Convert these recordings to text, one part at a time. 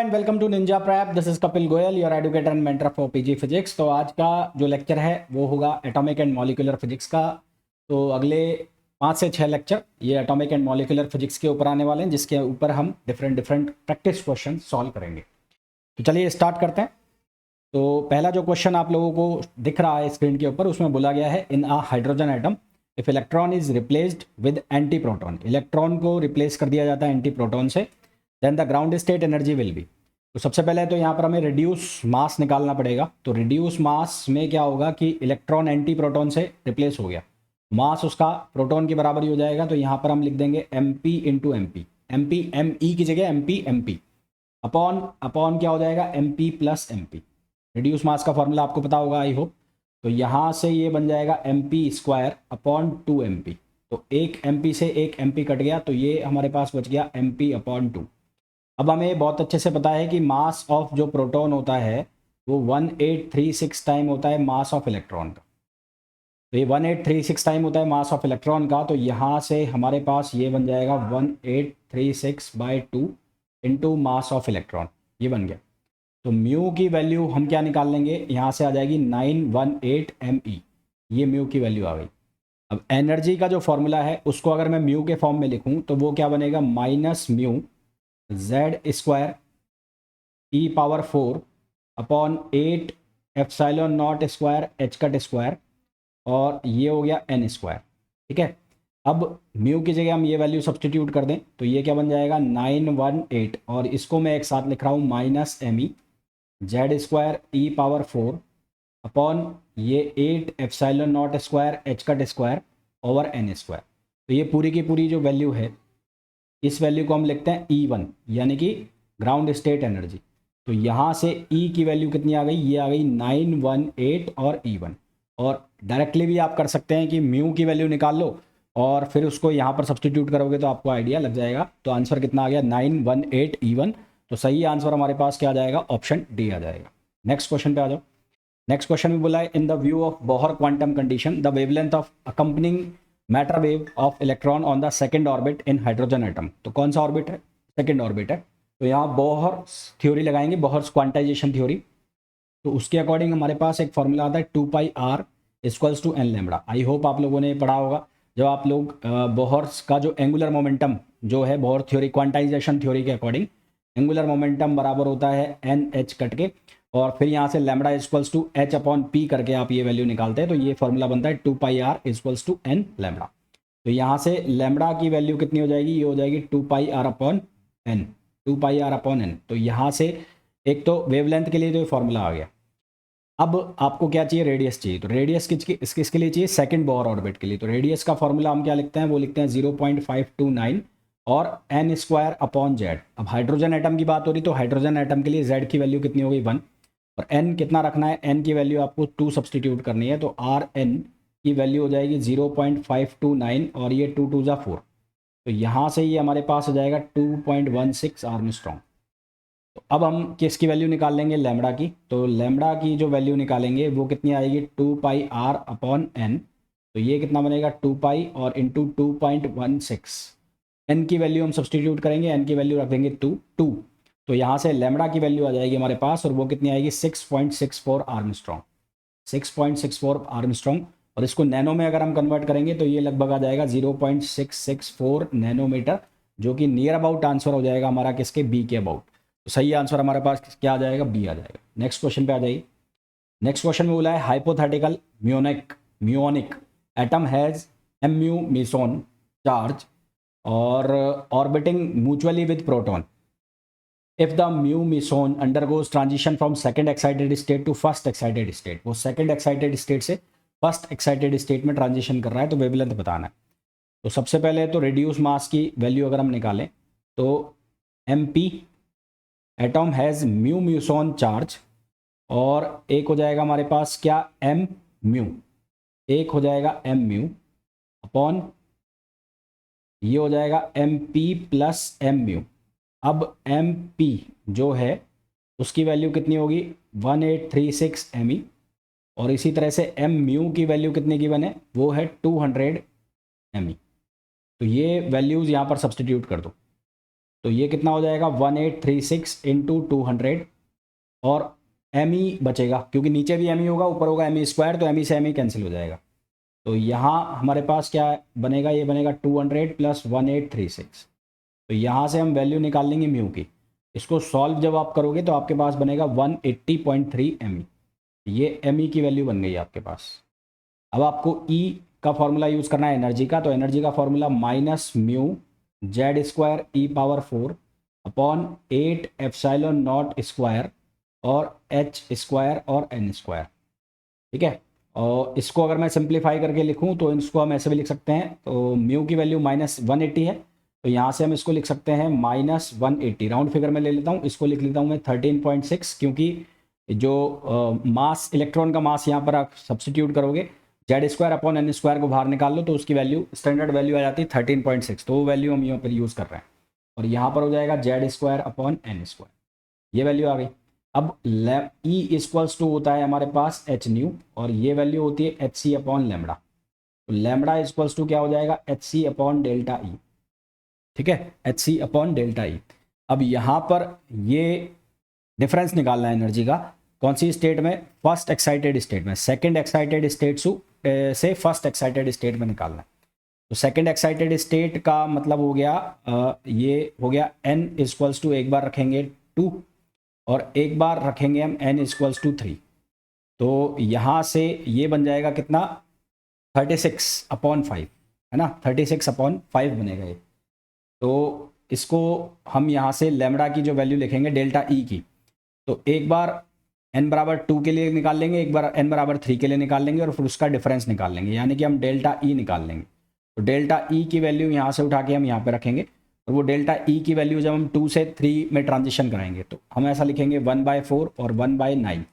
And welcome to Ninja Prep. This is Kapil Goyal, your educator and mentor for PG physics. तो आज का जो lecture है वो होगा एटॉमिक एंड मॉलिक्यूलर फिजिक्स का। तो अगले 5 से 6 लेक्चर ये एटॉमिक एंड मॉलिक्यूलर फिजिक्स के ऊपर आने वाले हैं, जिसके ऊपर हम डिफरेंट प्रैक्टिस क्वेश्चन सॉल्व करेंगे। तो चलिए स्टार्ट करते हैं। तो पहला जो क्वेश्चन आप लोगों को दिख रहा है स्क्रीन के ऊपर, उसमें बोला गया है in a hydrogen atom if electron is replaced with antiproton. Electron को रिप्लेस कर दिया जाता है एंटी प्रोटॉन से, then the ground state energy will be. तो सबसे पहले तो यहाँ पर हमें रिड्यूस मास निकालना पड़ेगा। तो रिड्यूस मास में क्या होगा कि इलेक्ट्रॉन एंटी प्रोटॉन से रिप्लेस हो गया, मास उसका प्रोटॉन के बराबर ही हो जाएगा। तो यहाँ पर हम लिख देंगे M P into M P, M P M E की जगह एम पी अपॉन अपॉन क्या हो जाएगा M P plus M P. Reduce mass का फॉर्मूला आपको पता होगा आई होप। तो यहाँ से ये बन जाएगा M P square upon 2 M P. तो एक एम पी से एक एम पी कट गया, तो ये हमारे पास बच गया एम पी अपॉन 2। अब हमें बहुत अच्छे से पता है कि मास ऑफ जो प्रोटॉन होता है वो 1836 टाइम होता है मास ऑफ इलेक्ट्रॉन का। तो ये 1836 टाइम होता है मास ऑफ इलेक्ट्रॉन का। तो यहाँ से हमारे पास ये बन जाएगा 1836/2 इंटू मास ऑफ इलेक्ट्रॉन, ये बन गया। तो म्यू की वैल्यू हम क्या निकाल लेंगे, यहाँ से आ जाएगी 918 ME, ये म्यू की वैल्यू आ गई। अब एनर्जी का जो फॉर्मूला है उसको अगर मैं म्यू के फॉर्म में लिखूँ तो वो क्या बनेगा, minus mu Z square E⁴ upon 8 epsilon naught square H cut square, और ये हो गया एन स्क्वायर। ठीक है, अब म्यू की जगह हम ये वैल्यू सब्सटीट्यूट कर दें तो ये क्या बन जाएगा 918, और इसको मैं एक साथ लिख रहा हूँ minus ME Z square E⁴ upon ये 8 epsilon naught square H cut square over N square. तो ये पूरी की पूरी जो वैल्यू है, इस वैल्यू को हम लिखते हैं E1, यानी कि ग्राउंड स्टेट एनर्जी। तो यहाँ से E की वैल्यू कितनी आ गई, ये आ गई 918 और E1। और डायरेक्टली भी आप कर सकते हैं कि म्यू की वैल्यू निकाल लो और फिर उसको यहाँ पर सब्सटीट्यूट करोगे तो आपको आइडिया लग जाएगा। तो आंसर कितना आ गया 918 E1। तो सही आंसर हमारे पास क्या आ जाएगा, ऑप्शन डी आ जाएगा। नेक्स्ट क्वेश्चन पे आ जाओ। नेक्स्ट क्वेश्चन में बोला है in the view of Bohr quantum condition the wavelength of accompanying matter wave of electron on the second orbit in hydrogen atom. तो कौन सा ऑर्बिट है, सेकंड ऑर्बिट है। तो यहाँ बोहर थ्योरी लगाएंगे, बोहर क्वांटाइजेशन थ्योरी। तो उसके अकॉर्डिंग हमारे पास एक फॉर्मूला आता है 2πr equals to N lambda. I hope आप लोगों ने पढ़ा होगा जब आप लोग बोहर्स का जो एंगुलर मोमेंटम जो है बोहर थ्योरी क्वांटाइजेशन थ्योरी के अकॉर्डिंग एंगुलर मोमेंटम बराबर होता है एन एच कट के, और फिर यहाँ से lambda equals to H upon P करके आप ये वैल्यू निकालते हैं। तो ये फॉर्मूला बनता है 2πr equals to N lambda. तो यहाँ से लैम्बडा की वैल्यू कितनी हो जाएगी, ये हो जाएगी 2πr upon N, 2πr upon N. तो यहाँ से एक तो वेवलेंथ के लिए तो ये फॉर्मूला आ गया। अब आपको क्या चाहिए, रेडियस चाहिए। तो रेडियस किसके लिए चाहिए, सेकंड बोहर ऑर्बिट के लिए। तो रेडियस का फॉर्मूला हम क्या लिखते हैं, वो लिखते हैं 0.529 और एन स्क्वायर अपॉन जेड। अब हाइड्रोजन एटम की बात हो रही तो हाइड्रोजन एटम के लिए जेड की वैल्यू कितनी हो गई 1, और एन कितना रखना है, एन की वैल्यू आपको 2 सब्सटीट्यूट करनी है। तो आर एन की वैल्यू हो जाएगी 0.529 और ये 2 2 ज़ा 4। तो यहाँ से ये हमारे पास हो जाएगा 2.16 आर्मस्ट्रॉन्ग। तो अब हम किसकी वैल्यू निकाल लेंगे, लैम्बडा की। तो लैम्बडा की जो वैल्यू निकालेंगे वो कितनी आएगी 2πr अपॉन एन। तो ये कितना बनेगा 2π और इंटू 2.16। एन की वैल्यू हम सब्सटीट्यूट करेंगे, एन की वैल्यू रख देंगे 2। तो यहाँ से लैम्बडा की वैल्यू आ जाएगी हमारे पास, और वो कितनी आएगी 6.64 आर्मस्ट्रॉन्ग, 6.64 आर्मस्ट्रॉन्ग। और इसको नैनो में अगर हम कन्वर्ट करेंगे तो ये लगभग आ जाएगा 0.664 नैनोमीटर, जो कि नियर अबाउट आंसर हो जाएगा हमारा किसके, बी के अबाउट। तो सही आंसर हमारे पास क्या आ जाएगा, बी आ जाएगा। नेक्स्ट क्वेश्चन पे आ जाइए। नेक्स्ट क्वेश्चन में बोला है hypothetical muonic atom has mu meson charge और orbiting mutually with proton. If the mu meson undergoes transition from second excited state to first excited state, वो सेकंड एक्साइटेड स्टेट से first excited state में transition कर रहा है, तो wavelength बताना है। तो सबसे पहले तो रिड्यूस मास की वैल्यू अगर हम निकालें तो mp atom has mu meson charge, और एक हो जाएगा हमारे पास क्या एम म्यू, एक हो जाएगा एम म्यू अपॉन ये हो जाएगा M P plus M mu. अब एम पी जो है उसकी वैल्यू कितनी होगी 1836 ME, और इसी तरह से एम म्यू की वैल्यू कितने की बने, वो है 200 ME। तो ये वैल्यूज़ यहाँ पर सब्सटीट्यूट कर दो। तो ये कितना हो जाएगा 1836 इंटू 200 और एम ई बचेगा, क्योंकि नीचे भी एम ई होगा ऊपर होगा एम ई स्क्वायर, तो एम ई से एम ई कैंसिल हो जाएगा। तो यहाँ हमारे पास क्या बनेगा, ये बनेगा 200 प्लस 1836। तो यहाँ से हम वैल्यू निकाल लेंगे म्यू की। इसको सॉल्व जब आप करोगे तो आपके पास बनेगा 180.3 एम ई। ये एम ई की वैल्यू बन गई आपके पास। अब आपको ई का फॉर्मूला यूज़ करना है एनर्जी का, तो एनर्जी का formula minus mu Z square ई power 4 upon 8 epsilon naught square और एच स्क्वायर और एन स्क्वायर। ठीक है, और इसको अगर मैं सिंप्लीफाई करके लिखूं तो इसको हम ऐसे भी लिख सकते हैं। तो म्यू की वैल्यू -180 है, तो यहाँ से हम इसको लिख सकते हैं -180। राउंड फिगर में ले लेता हूँ, इसको लिख लेता हूँ मैं 13.6, क्योंकि जो मास इलेक्ट्रॉन का मास यहाँ पर आप सब्सटीट्यूट करोगे, Z square upon N square को बाहर निकाल लो तो उसकी वैल्यू स्टैंडर्ड वैल्यू आ जाती है 13.6। तो वो वैल्यू हम यहाँ पर यूज़ कर रहे हैं, और यहाँ पर हो जाएगा Z square upon N square, ये वैल्यू आ गई। अब ई इक्वल्स टू होता है हमारे पास एच न्यू, और ये वैल्यू होती है एच सी अपॉन लेमड़ा। तो लेमड़ा इक्वल्स टू क्या हो जाएगा, H C upon delta E. ठीक है, H C upon delta E. अब यहाँ पर ये डिफरेंस निकालना है एनर्जी का, कौन सी स्टेट में, फर्स्ट एक्साइटेड स्टेट में। सेकंड एक्साइटेड स्टेट से फर्स्ट एक्साइटेड स्टेट में निकालना है। तो सेकंड एक्साइटेड स्टेट का मतलब हो गया ये हो गया n इक्वल्स टू, एक बार रखेंगे 2 और एक बार रखेंगे हम n इक्वल्स टू 3। तो यहाँ से ये बन जाएगा कितना, 36/5 है ना, 36/5 बनेगा ये। तो इसको हम यहाँ से लेमड़ा की जो वैल्यू लिखेंगे डेल्टा ई की, तो एक बार n बराबर 2 के लिए निकाल लेंगे, एक बार n बराबर 3 के लिए निकाल लेंगे, और फिर उसका डिफरेंस निकाल लेंगे, यानी कि हम डेल्टा ई निकाल लेंगे। तो डेल्टा ई की वैल्यू यहाँ से उठा के हम यहाँ पे रखेंगे, और वो डेल्टा ई की वैल्यू जब हम 2 से 3 में ट्रांजिशन कराएंगे तो हम ऐसा लिखेंगे 1/4 और 1/9।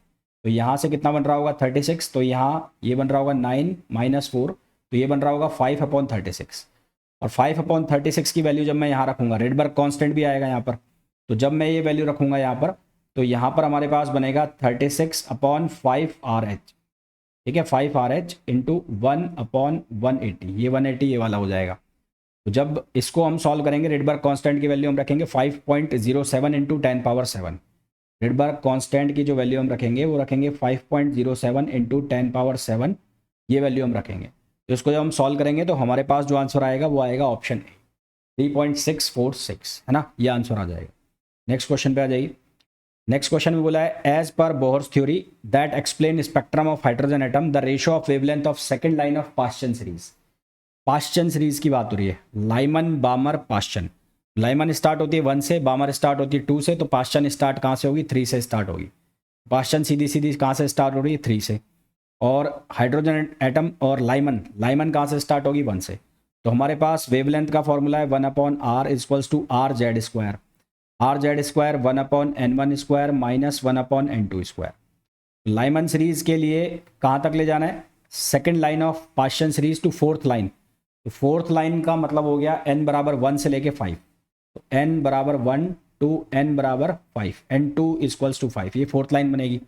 तो यहाँ से कितना बन रहा होगा 36, तो यहाँ ये बन रहा होगा 9 - 4, तो ये बन रहा होगा 5/36। और 5/36 की वैल्यू जब मैं यहाँ रखूँगा, रेडबर्ग कांस्टेंट भी आएगा यहाँ पर, तो जब मैं ये वैल्यू रखूँगा यहाँ पर, तो यहाँ पर हमारे पास बनेगा 36/5 RH। ठीक है, 5 RH इंटू 1/180, ये 180 ये वाला हो जाएगा। तो जब इसको हम सॉल्व करेंगे, रेडबर्ग कांस्टेंट की वैल्यू हम रखेंगे 5.07 इंटू 10⁻7। रेडबर्ग कांस्टेंट की जो वैल्यू हम रखेंगे वो रखेंगे 5.07 इंटू 10⁻7, ये वैल्यू हम रखेंगे। तो इसको जब हम सॉल्व करेंगे तो हमारे पास जो आंसर आएगा वो आएगा ऑप्शन ए, 3.646 है ना, ये आंसर आ जाएगा। नेक्स्ट क्वेश्चन पे आ जाइए। नेक्स्ट क्वेश्चन में बोला है, as per Bohr's theory that explain spectrum of hydrogen atom the ratio of wavelength of second line of Paschen series. Paschen series की बात हो रही है, Lyman Balmer Paschen. Lyman start होती है 1 से, बामर स्टार्ट होती है 2 से, तो पाश्चन स्टार्ट कहाँ से होगी, 3 से स्टार्ट होगी। पाश्चन सीधी सीधी कहाँ से स्टार्ट हो रही है, 3 से। और हाइड्रोजन एटम और लाइमन कहाँ से स्टार्ट होगी, 1 से। तो हमारे पास वेवलेंथ का फॉर्मूला है 1/r equals to R Z square. R Z square 1/n1 square minus 1/n2 square. Lyman series के लिए कहाँ तक ले जाना है, second line of Paschen series to fourth line. तो फोर्थ लाइन का मतलब हो गया n बराबर 1 से लेके 5, तो n बराबर 1 टू n बराबर 5, n2 इक्वल्स टू 5, ये फोर्थ लाइन बनेगी है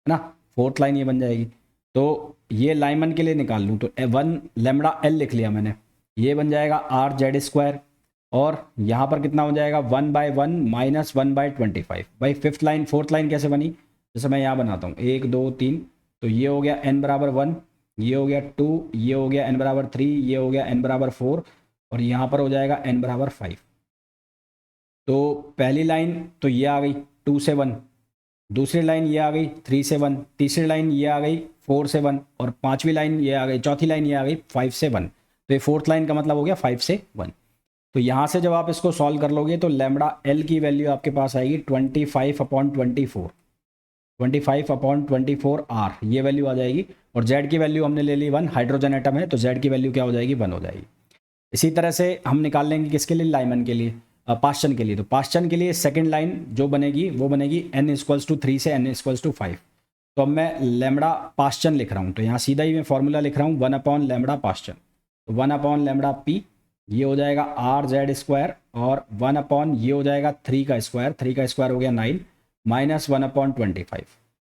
ना, फोर्थ लाइन ये बन जाएगी। तो ये लाइमन के लिए निकाल लूँ तो 1 लेमड़ा l लिख लिया मैंने, ये बन जाएगा आर जेड स्क्वायर, और यहाँ पर कितना हो जाएगा 1/1 माइनस 1/25। भाई फिफ्थ लाइन फोर्थ लाइन कैसे बनी, जैसे मैं यहाँ बनाता हूँ 1 2 3, तो ये हो गया n बराबर 1, ये हो गया 2, ये हो गया n बराबर 3, ये हो गया n बराबर 4, और यहाँ पर हो जाएगा n बराबर 5। तो पहली लाइन तो ये आ गई 2 से 1, दूसरी लाइन ये आ गई 3 से 1, तीसरी लाइन ये आ गई 4 से 1, और पांचवी लाइन ये आ गई, चौथी लाइन ये आ गई 5 से 1। तो ये फोर्थ लाइन का मतलब हो गया 5 से 1। तो यहाँ से जब आप इसको सॉल्व कर लोगे तो लेमड़ा एल की वैल्यू आपके पास आएगी 25/24, 25/24 आर, ये वैल्यू आ जाएगी। और जेड की वैल्यू हमने ले ली 1, हाइड्रोजन एटम है तो जेड की वैल्यू क्या हो जाएगी, 1 हो जाएगी। इसी तरह से हम निकाल लेंगे किसके लिए, लाइमन के लिए, पाश्चन के लिए। तो पाश्चन के लिए सेकेंड लाइन जो बनेगी वो बनेगी n इक्वल्स टू 3 से n इक्वल्स टू 5। तो अब मैं लेमड़ा पाश्चन लिख रहा हूँ, तो यहाँ सीधा ही मैं फॉर्मूला लिख रहा हूँ 1 लेमड़ा पाश्चन। तो 1 लेमड़ा पी, ये हो जाएगा आर जेड स्क्वायर, और 1 ये हो जाएगा 3 का स्क्वायर, 3 का स्क्वायर हो गया 9 माइनस 1/25।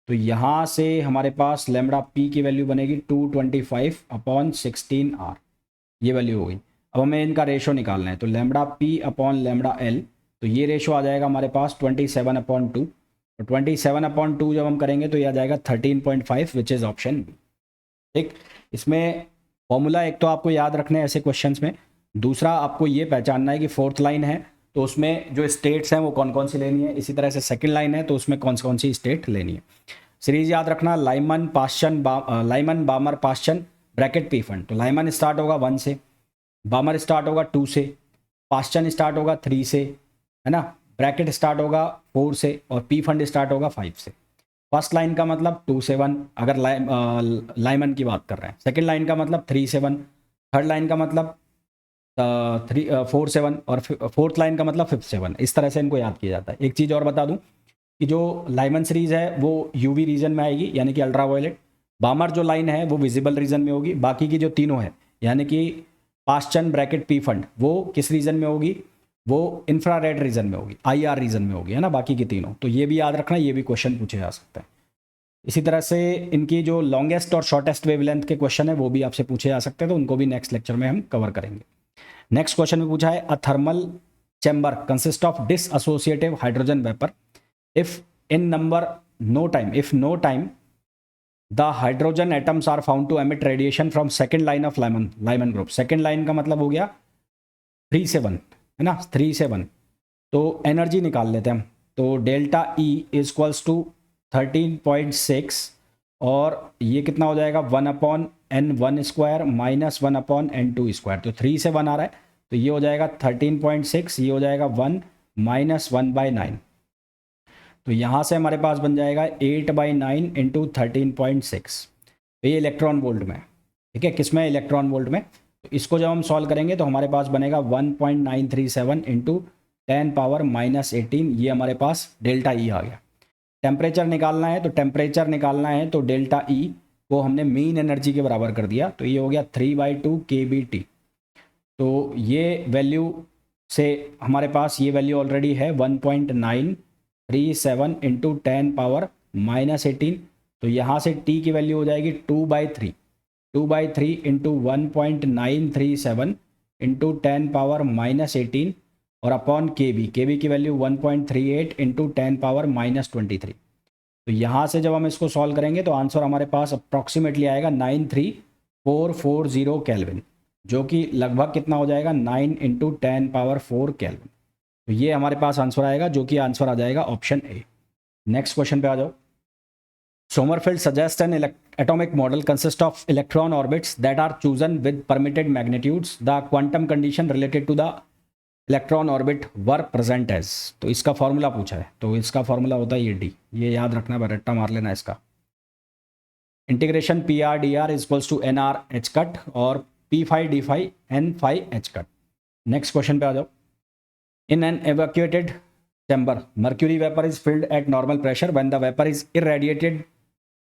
तो यहाँ से हमारे पास लेमड़ा पी की वैल्यू बनेगी 225/16 आर, ये वैल्यू हो गई। अब हमें इनका रेशो निकालना है, तो lambda P upon lambda L, तो ये रेशो आ जाएगा हमारे पास 27/2, और 27/2 जब हम करेंगे तो ये आ जाएगा 13.5, विच इज़ ऑप्शन बी। ठीक, इसमें फॉर्मूला एक तो आपको याद रखना है ऐसे क्वेश्चंस में, दूसरा आपको ये पहचानना है कि फोर्थ लाइन है तो उसमें जो स्टेट्स हैं वो कौन कौन सी लेनी है, इसी तरह से सेकंड लाइन है तो उसमें कौन कौन सी स्टेट लेनी है। सीरीज याद रखना, Lyman Balmer पाश्चन bracket P fund. तो लाइमन स्टार्ट होगा 1 से, बामर स्टार्ट होगा 2 से, पाश्चन स्टार्ट होगा 3 से, है ना, ब्रैकेट स्टार्ट होगा 4 से, और पी फंड स्टार्ट होगा 5 से। फर्स्ट लाइन का मतलब 2 से 1 अगर लाइमन की बात कर रहे हैं, सेकंड लाइन का मतलब 3 से 1, थर्ड लाइन का मतलब 4 से 1, और फोर्थ लाइन का मतलब 5 से 1। इस तरह से इनको याद किया जाता है। एक चीज़ और बता दूं कि जो लाइमन सीरीज है वो यूवी रीजन में आएगी, यानी कि अल्ट्रा वायलेट। बामर जो लाइन है वो विजिबल रीजन में होगी। बाकी की जो तीनों है यानी कि पाश्चन ब्रैकेट पी फंड वो किस रीजन में होगी, वो इंफ्रारेड रीजन में होगी, आईआर रीजन में होगी, है ना, बाकी की तीनों। तो ये भी याद रखना, ये भी क्वेश्चन पूछे जा सकता है। इसी तरह से इनकी जो लॉन्गेस्ट और शॉर्टेस्ट वेवलेंथ के क्वेश्चन है वो भी आपसे पूछे जा सकते हैं, तो उनको भी नेक्स्ट लेक्चर में हम कवर करेंगे। नेक्स्ट क्वेश्चन में पूछा है, a thermal chamber consist of dissociative hydrogen vapour if in number if no time the hydrogen atoms are found to emit radiation from second line of Lyman group। second line का मतलब हो गया 3 से 1, है ना, 3 से 1। तो एनर्जी निकाल लेते हैं हम। तो डेल्टा E इक्वल्स टू 13.6, और ये कितना हो जाएगा 1/n1² माइनस 1/n2²। तो 3 से 1 आ रहा है तो ये हो जाएगा 13.6, ये हो जाएगा 1 माइनस 1/9। तो यहाँ से हमारे पास बन जाएगा 8/9 इंटू 13.6। तो ये इलेक्ट्रॉन वोल्ट में, ठीक है, किस में, इलेक्ट्रॉन वोल्ट में। तो इसको जब हम सॉल्व करेंगे तो हमारे पास बनेगा 1.937 इंटू 10⁻⁻18। ये हमारे पास डेल्टा ई आ गया। टेम्परेचर निकालना है, तो टेम्परेचर निकालना है तो डेल्टा ई को हमने मीन एनर्जी के बराबर कर दिया, तो ये हो गया 3/2 kBT। तो ये वैल्यू से हमारे पास ये वैल्यू ऑलरेडी है 1.937 इंटू 10⁻⁻18। तो यहाँ से t की वैल्यू हो जाएगी 2/3 इंटू 1.937 इंटू 10⁻⁻18 और अपॉन के बी की वैल्यू 1.38 इंटू 10⁻⁻23। तो यहाँ से जब हम इसको सॉल्व करेंगे तो आंसर हमारे पास अप्रॉक्सीमेटली आएगा 93440 केल्विन, जो कि लगभग कितना हो जाएगा 9 इंटू 10⁻4 केल्विन। तो ये हमारे पास आंसर आएगा, जो कि आंसर आ जाएगा ऑप्शन ए। नेक्स्ट क्वेश्चन पे आ जाओ। Sommerfeld suggests an atomic model consists of electron orbits that are chosen with permitted magnitudes. The quantum condition related to the electron orbit were present as। तो इसका formula पूछा है, तो इसका formula होता है ये डी, ये याद रखना, बरट्टा मार लेना इसका। Integration p r d r equals to n r h cut और p five d five n five h cut. Next question पे आ जाओ। In an evacuated chamber mercury vapor is filled at normal pressure when the vapor is irradiated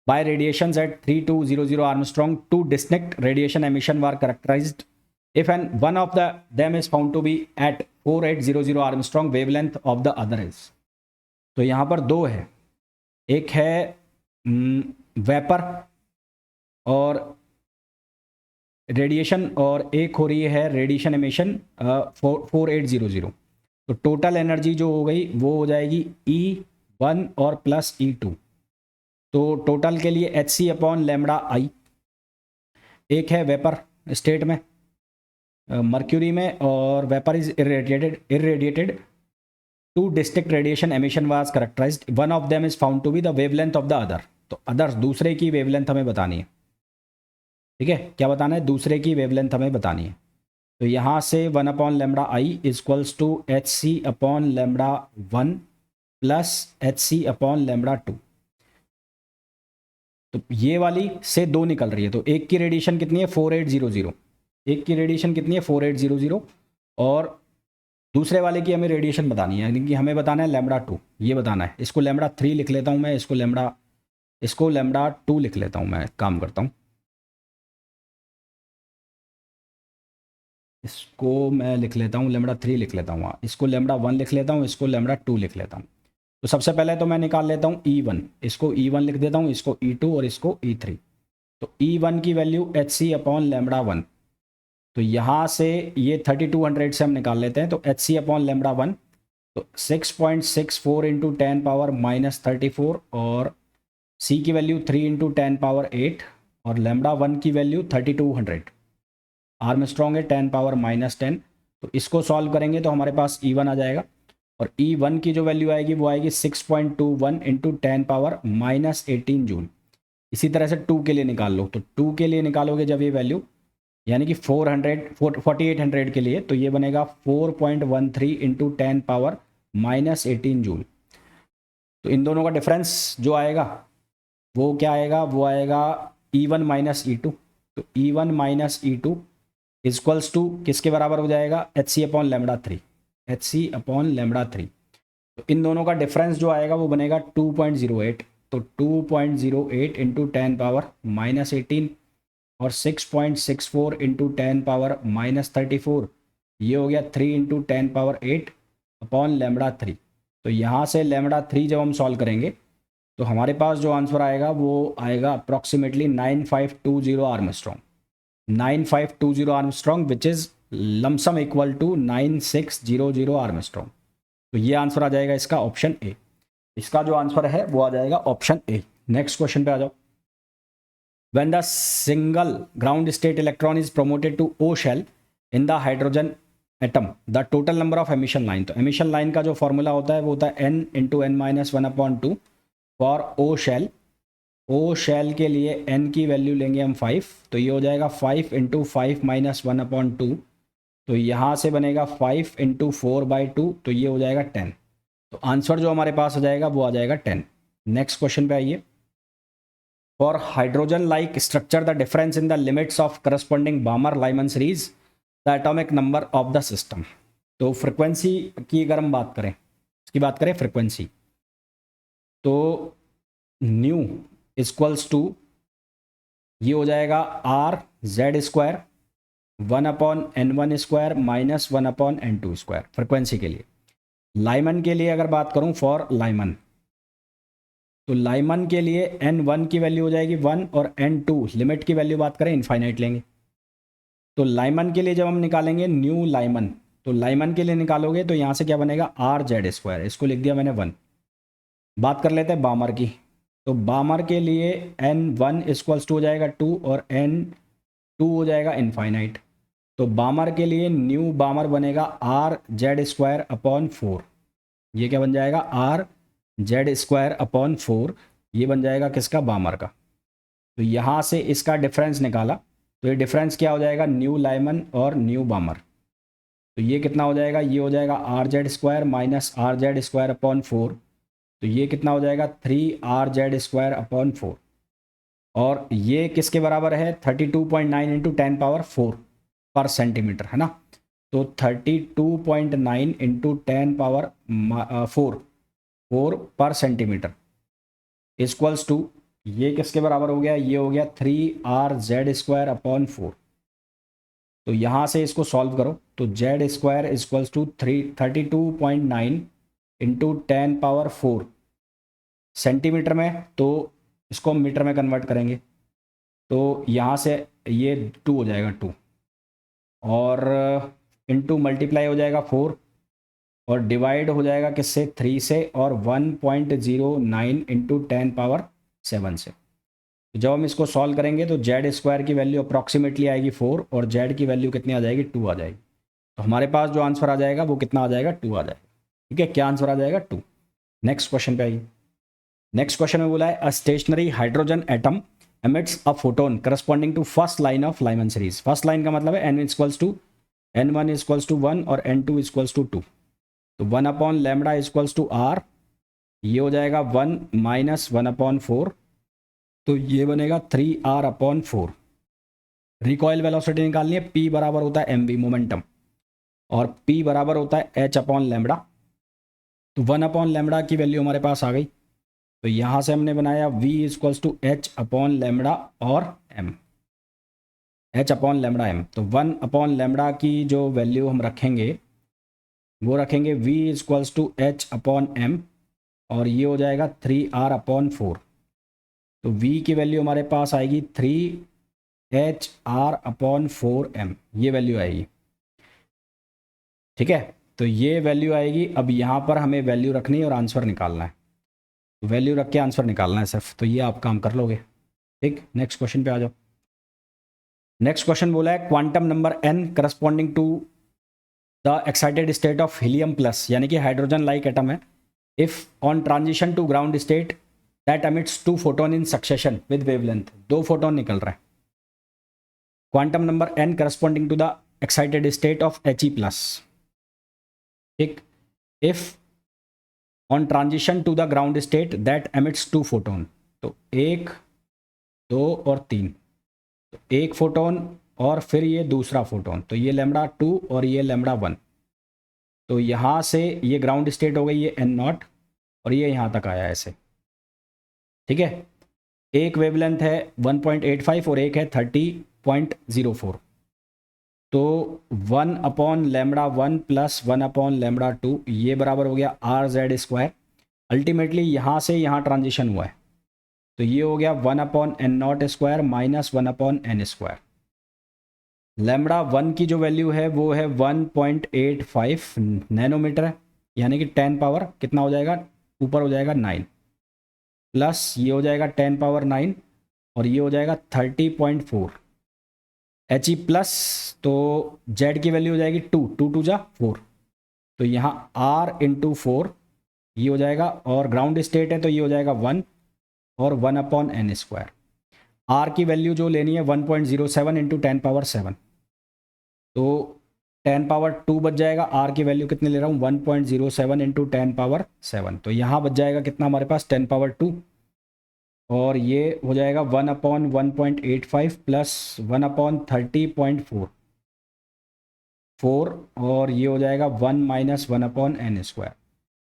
by radiations at 3200 Armstrong. Two distinct radiation emission were characterized if one of them is found to be at 4800 Armstrong wavelength of the other is। तो यहाँ पर दो है, एक है vapour और radiation, और एक हो रही है रेडिएशन एमिशन 4800। तो टोटल एनर्जी जो हो गई वो हो जाएगी E1 और प्लस E2। तो टोटल के लिए hc/λI। एक है वेपर स्टेट में मर्क्यूरी में, और vapour is irradiated to distinct radiation emission was characterized, one of them is found to be the wavelength of the other. तो अदर दूसरे की वेवलेंथ हमें बतानी है, ठीक है, क्या बताना है, दूसरे की वेवलेंथ हमें बतानी है। तो यहाँ से 1/λI equals to hc/λ1 plus hc/λ2। तो ये वाली से दो निकल रही है, तो एक की रेडिएशन कितनी है 4800, एक की रेडिएशन कितनी है 4800, और दूसरे वाले की हमें रेडिएशन बतानी है, यानी कि हमें बताना है λ2, ये बताना है। इसको λ3 लिख लेता हूँ मैं, इसको λ2 लिख लेता हूँ मैं, काम करता हूँ, इसको मैं लिख लेता हूँ λ3 लिख लेता हूँ, इसको λ1 लिख लेता हूँ, इसको λ2 लिख लेता हूँ। तो सबसे पहले तो मैं निकाल लेता हूँ E1, इसको E1 लिख देता हूँ, इसको E2 और इसको E3। तो E1 की वैल्यू hc/λ1, तो यहाँ से ये 3200 से हम निकाल लेते हैं। तो hc/λ1 तो 6.64 इंटू 10⁻⁻34 और सी की वैल्यू 3 इंटू 10⁻8 और लैम्डा 1 की वैल्यू 3200 आर्मस्ट्रॉन्ग है 10⁻−10। तो इसको सॉल्व करेंगे तो हमारे पास E1 आ जाएगा और E1 की जो वैल्यू आएगी वो आएगी 6.21 इंटू 10⁻−18 जूल। इसी तरह से 2 के लिए निकाल लो, तो 2 के लिए निकालोगे जब ये वैल्यू यानी कि 4800 के लिए, तो ये बनेगा 4.13 इंटू 10⁻−18 जूल। तो इन दोनों का डिफरेंस जो आएगा वो क्या आएगा, वो आएगा E1 माइनस E2। तो E1 minus E2 equals to किसके बराबर हो जाएगा, HC upon lambda 3, HC upon lambda 3। तो इन दोनों का डिफरेंस जो आएगा वो बनेगा 2.08। तो 2.08 इंटू 10⁻−18 और 6.64 इंटू 10⁻−34, ये हो गया 3 इंटू 10⁸ अपॉन लैम्डा 3। तो यहाँ से लैम्डा 3 जब हम सॉल्व करेंगे तो हमारे पास जो आंसर आएगा वो आएगा approximately 9520 Armstrong, 9520 Armstrong which is lump sum equal to 9600 Armstrong. तो ये आंसर आ जाएगा इसका ऑप्शन ए। इसका जो आंसर है वो आ जाएगा ऑप्शन ए। नेक्स्ट क्वेश्चन पे आ जाओ। When the single ground state electron is promoted to O shell in the hydrogen atom, the total number of emission line, तो emission line का जो फॉर्मूला होता है वो होता है n into n minus 1/2 for O shell। O shell के लिए n की वैल्यू लेंगे हम 5, तो ये हो जाएगा 5 इंटू 5 माइनस 1/2। तो यहाँ से बनेगा 5 इंटू 4/2, तो ये हो जाएगा 10। तो आंसर जो हमारे पास आ जाएगा वो आ जाएगा 10। नेक्स्ट क्वेश्चन पे आइए। For hydrogen-like structure, the difference in the limits of corresponding Balmer-Lyman series, the atomic number of the system। तो फ्रिक्वेंसी की अगर हम बात करें, इसकी बात करें फ्रिक्वेंसी, तो न्यू इक्वल्स टू ये हो जाएगा are Z square 1/n1² minus 1/n2² frequency के लिए। लाइमन के लिए अगर बात करूं, फॉर लाइमन, तो लाइमन के लिए n1 की वैल्यू हो जाएगी 1 और n2 लिमिट की वैल्यू बात करें इनफाइनाइट लेंगे। तो लाइमन के लिए जब हम निकालेंगे न्यू लाइमन, तो लाइमन के लिए निकालोगे तो यहाँ से क्या बनेगा आर जेड स्क्वायर, इसको लिख दिया मैंने 1। बात कर लेते हैं बामर की, तो बामर के लिए n1 इक्वल्स टू हो जाएगा 2 और n2 हो जाएगा इनफाइनाइट। तो बामर के लिए न्यू बामर बनेगा आर जेड स्क्वायर अपॉन 4। ये क्या बन जाएगा आर जेड स्क्वायर अपॉन 4, ये बन जाएगा किसका, बामर का। तो यहाँ से इसका डिफरेंस निकाला तो ये डिफरेंस क्या हो जाएगा, न्यू लाइमन और न्यू बामर। तो ये कितना हो जाएगा, ये हो जाएगा are Z square minus are Z square upon 4। तो ये कितना हो जाएगा 3 आर जेड स्क्वायर अपॉन 4 और ये किसके बराबर है 32.9 इंटू 10⁻4 पर सेंटीमीटर, है ना। तो 32.9 इंटू 10⁻4 पर सेंटीमीटर इक्वल्स टू ये किसके बराबर हो गया, ये हो गया 3 आर जेड स्क्वायर अपॉन 4। तो यहाँ से इसको सॉल्व करो तो z square equals to 32.9 into 10⁻4 centimetre में, तो इसको मीटर में कन्वर्ट करेंगे तो यहाँ से ये 2 हो जाएगा 2 और इंटू मल्टीप्लाई हो जाएगा 4 और डिवाइड हो जाएगा किससे 3 से और 1.09 इंटू 10⁻7 से। तो जब हम इसको सॉल्व करेंगे तो जेड स्क्वायर की वैल्यू अप्रॉक्सीमेटली आएगी 4 और जेड की वैल्यू कितनी आ जाएगी 2 आ जाएगी। तो हमारे पास जो आंसर आ जाएगा वो कितना आ जाएगा 2 आ जाएगा। ठीक है, क्या आंसर आ जाएगा 2। नेक्स्ट क्वेश्चन पे आइए। नेक्स्ट क्वेश्चन में बोला है a stationary hydrogen atom emits a photon corresponding to first line of Lyman series. First line का मतलब है n equals to n1 equals to 1 और n2 इक्वल्स टू 2। तो 1/λ इक्वल्स टू आर, ये हो जाएगा 1 माइनस 1/4, तो ये बनेगा 3r/4। रिकॉयल वेलोसिटी निकालनी है, p बराबर होता है mv मोमेंटम और p बराबर होता है h/λ। तो 1/λ की वैल्यू हमारे पास आ गई, तो यहाँ से हमने बनाया v इक्वल्स टू h/λ और m, h/λ m। तो 1/λ की जो वैल्यू हम रखेंगे वो रखेंगे v इक्वल्स टू h/m और ये हो जाएगा 3r/4। तो v की वैल्यू हमारे पास आएगी 3hr/4m, ये वैल्यू आएगी। ठीक है, तो ये वैल्यू आएगी। अब यहाँ पर हमें वैल्यू रखनी है और आंसर निकालना है, वैल्यू रख के आंसर निकालना है सिर्फ, तो ये आप काम कर लोगे। ठीक, नेक्स्ट क्वेश्चन पे आ जाओ। नेक्स्ट क्वेश्चन बोला है quantum number n corresponding to the excited state of helium plus, यानी कि हाइड्रोजन लाइक एटम है, if on transition to ground state that emits 2 photon in succession with wavelength, 2 photon निकल रहा है। Quantum number n corresponding to the excited state of He plus, ठीक, if on transition to the ground state that emits 2 photon, तो 1 2 और 3, तो 1 photon और फिर ये दूसरा फोटोन, तो ये λ 2 और ये λ 1, तो यहाँ से ये ग्राउंड स्टेट हो गई ये n0 और ये यहाँ तक आया ऐसे, ठीक है। एक वेवलेंथ है 1.85 और एक है 30.04, तो 1/λ1 प्लस 1/λ2 ये बराबर हो गया RZ²। अल्टीमेटली यहाँ से यहाँ ट्रांजिशन हुआ है, तो ये हो गया 1/n02 माइनस 1/n²। λ1 की जो वैल्यू है वो है 1.85 नैनोमीटर, यानी कि 10 पावर कितना हो जाएगा, ऊपर हो जाएगा 9, प्लस ये हो जाएगा 10 पावर 9 और ये हो जाएगा 30.4 He प्लस, तो Z की वैल्यू हो जाएगी 2 2 जा 4, तो यहाँ R इंटू 4 ये हो जाएगा, और ग्राउंड स्टेट है तो ये हो जाएगा 1 और 1/n²। R की वैल्यू जो लेनी है 1.07 इंटू 10 पावर 7, तो 10 पावर 2 बच जाएगा। R की वैल्यू कितने ले रहा हूँ 1.07 इंटू 10 पावर 7, तो यहाँ बच जाएगा कितना हमारे पास 10 पावर 2, और ये हो जाएगा 1/1.85 प्लस 1/30.4 और ये हो जाएगा 1 माइनस 1/n²।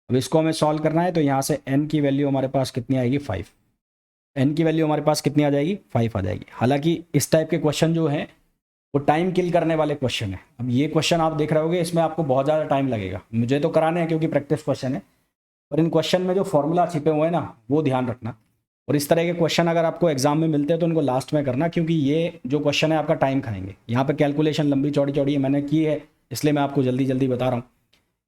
अब इसको हमें सॉल्व करना है, तो यहाँ से n की वैल्यू हमारे पास कितनी आएगी 5, n की वैल्यू हमारे पास कितनी आ जाएगी 5 आ जाएगी। हालांकि इस टाइप के क्वेश्चन जो हैं वो टाइम किल करने वाले क्वेश्चन है। अब ये क्वेश्चन आप देख रहे होगे, इसमें आपको बहुत ज़्यादा टाइम लगेगा, मुझे तो कराने हैं क्योंकि प्रैक्टिस क्वेश्चन है, पर इन क्वेश्चन में जो फॉर्मूला छिपे हुए हैं ना वो ध्यान रखना। और इस तरह के क्वेश्चन अगर आपको एग्जाम में मिलते हैं तो उनको लास्ट में करना, क्योंकि ये जो क्वेश्चन है आपका टाइम खाएंगे। यहाँ पे कैलकुलेशन लंबी चौड़ी चौड़ी मैंने की है, इसलिए मैं आपको जल्दी जल्दी बता रहा हूँ।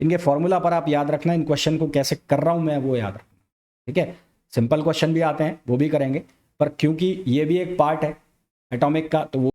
इनके फॉर्मूला पर आप याद रखना, इन क्वेश्चन को कैसे कर रहा हूँ मैं वो याद रखना, ठीक है। सिंपल क्वेश्चन भी आते हैं वो भी करेंगे, पर क्योंकि ये भी एक पार्ट है एटॉमिक का, तो वो